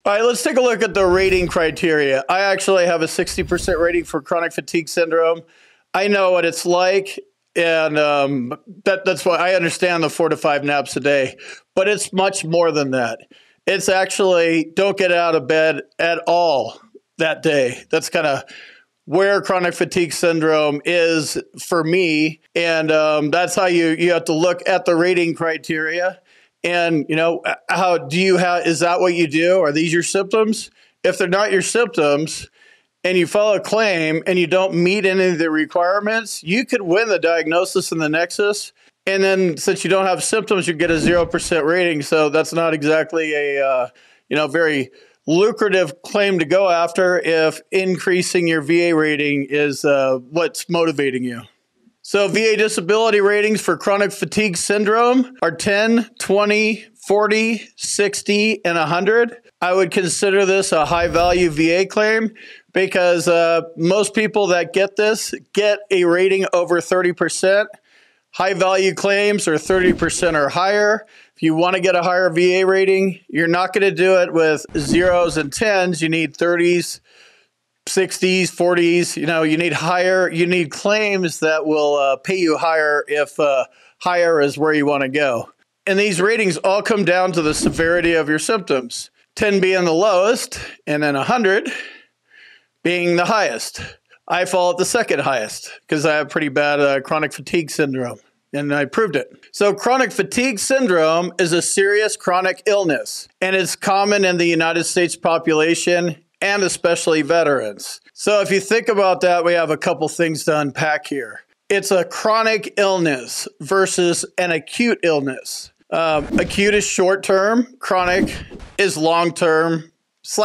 All right, let's take a look at the rating criteria. I actually have a 60% rating for chronic fatigue syndrome. I know what it's like, and that's why I understand the 4 to 5 naps a day. But it's much more than that. It's actually don't get out of bed at all that day. That's kind of where chronic fatigue syndrome is for me. And that's how you have to look at the rating criteria. And, you know, is that what you do? Are these your symptoms? If they're not your symptoms and you file a claim and you don't meet any of the requirements, you could win the diagnosis in the nexus. And then since you don't have symptoms, you get a 0% rating. So that's not exactly a, very lucrative claim to go after if increasing your VA rating is what's motivating you. So VA disability ratings for chronic fatigue syndrome are 10, 20, 40, 60, and 100. I would consider this a high-value VA claim because most people that get this get a rating over 30%. High-value claims are 30% or higher. If you want to get a higher VA rating, you're not going to do it with zeros and tens. You need 30s. 60s, 40s, you need claims that will pay you higher if higher is where you want to go. And these ratings all come down to the severity of your symptoms. 10 being the lowest, and then 100 being the highest. I fall at the second highest because I have pretty bad chronic fatigue syndrome, and I proved it. So chronic fatigue syndrome is a serious chronic illness, and it's common in the United States population and especially veterans. So if you think about that, we have a couple things to unpack here. It's a chronic illness versus an acute illness. Acute is short-term, chronic is long-term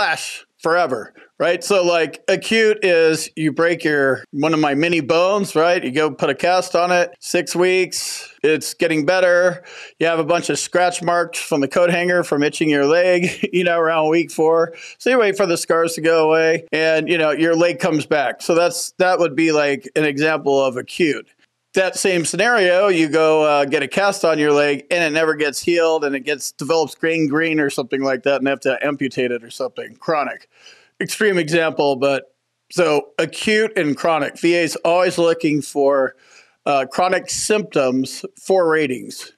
/ forever, right? So like acute is you break one of my mini bones, right? You go put a cast on it, 6 weeks, it's getting better. You have a bunch of scratch marks from the coat hanger from itching your leg, around week 4. So you wait for the scars to go away and, your leg comes back. So that would be like an example of acute. That same scenario, you go get a cast on your leg and it never gets healed and it develops green or something like that and they have to amputate it or something. Chronic. Extreme example, but so acute and chronic. VA is always looking for chronic symptoms for ratings.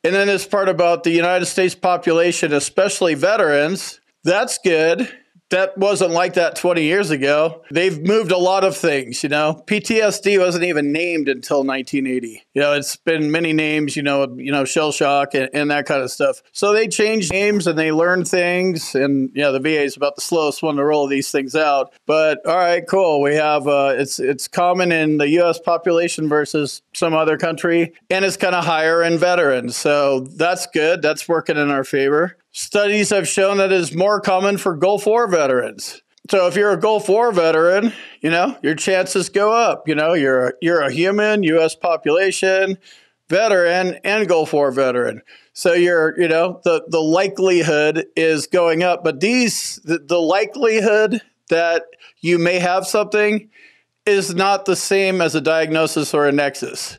And then this part about the United States population, especially veterans, that's good. That wasn't like that 20 years ago. They've moved a lot of things, PTSD wasn't even named until 1980. It's been many names, shell shock and that kind of stuff. So they changed names and they learned things. And, the VA is about the slowest one to roll these things out. But all right, cool. We have, it's common in the U.S. population versus some other country. And it's kind of higher in veterans. So that's good. That's working in our favor. Studies have shown that it is more common for Gulf War veterans. So if you're a Gulf War veteran, your chances go up. You're a human, U.S. population, veteran, and Gulf War veteran. So the likelihood is going up. But the likelihood that you may have something is not the same as a diagnosis or a nexus.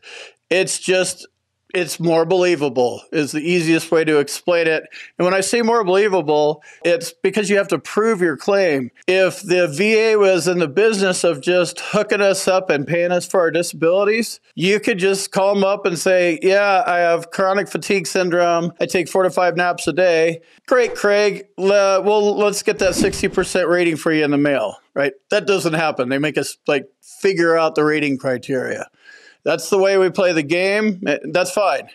It's more believable is the easiest way to explain it. And when I say more believable, it's because you have to prove your claim. If the VA was in the business of just hooking us up and paying us for our disabilities, you could just call them up and say, yeah, I have chronic fatigue syndrome. I take 4 to 5 naps a day. Great, Craig. Let's get that 60% rating for you in the mail, right? That doesn't happen. They make us figure out the rating criteria. That's the way we play the game. That's fine.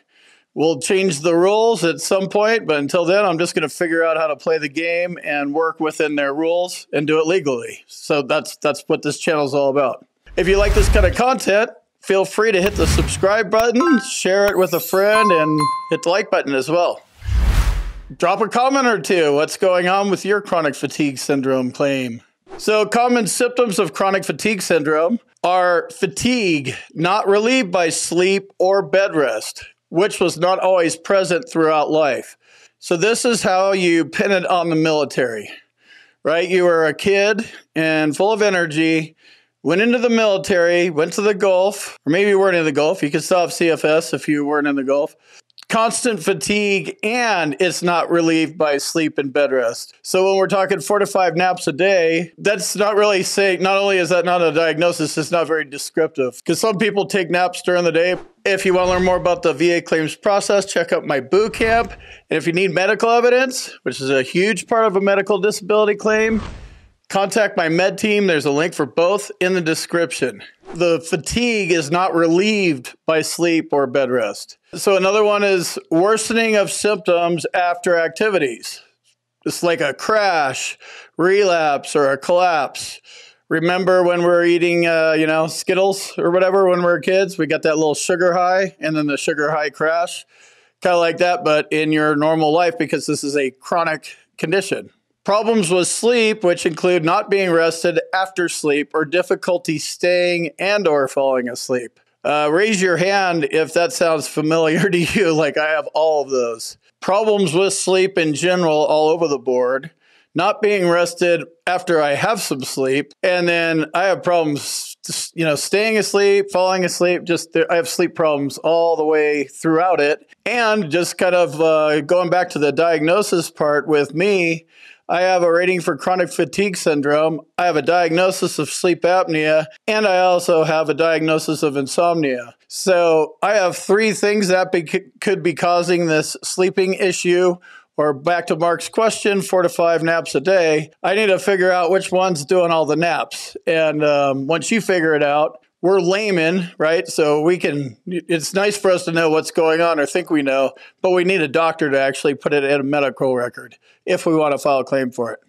We'll change the rules at some point, but until then, I'm just going to figure out how to play the game and work within their rules and do it legally. So that's what this channel is all about. If you like this kind of content, feel free to hit the subscribe button, share it with a friend, and hit the like button as well. Drop a comment or two. What's going on with your chronic fatigue syndrome claim? So common symptoms of chronic fatigue syndrome are fatigue not relieved by sleep or bed rest, which was not always present throughout life. So this is how you pin it on the military, right? You were a kid and full of energy, went into the military, went to the Gulf, or maybe you weren't in the Gulf. You could still have CFS if you weren't in the Gulf. constant fatigue, and it's not relieved by sleep and bed rest. So when we're talking 4 to 5 naps a day, that's not really saying, not only is that not a diagnosis, it's not very descriptive. Because some people take naps during the day. If you want to learn more about the VA claims process, check out my boot camp. And if you need medical evidence, which is a huge part of a medical disability claim, contact my med team. There's a link for both in the description. The fatigue is not relieved by sleep or bed rest. So another one is worsening of symptoms after activities. It's like a crash, relapse, or a collapse. Remember when we were eating, Skittles or whatever when we were kids? We got that little sugar high and then the sugar high crash. Kind of like that, but in your normal life, because this is a chronic condition. Problems with sleep, which include not being rested after sleep or difficulty staying and or falling asleep. Raise your hand if that sounds familiar to you, like I have all of those. Problems with sleep in general all over the board. Not being rested after I have some sleep. And then I have problems, staying asleep, falling asleep. I have sleep problems all the way throughout it. And just kind of going back to the diagnosis part with me, I have a rating for chronic fatigue syndrome. I have a diagnosis of sleep apnea, and I also have a diagnosis of insomnia. So I have 3 things that could be causing this sleeping issue, or back to Mark's question, 4 to 5 naps a day. I need to figure out which one's doing all the naps. And once you figure it out, we're laymen, right? So it's nice for us to know what's going on or think we know, but we need a doctor to actually put it in a medical record if we want to file a claim for it.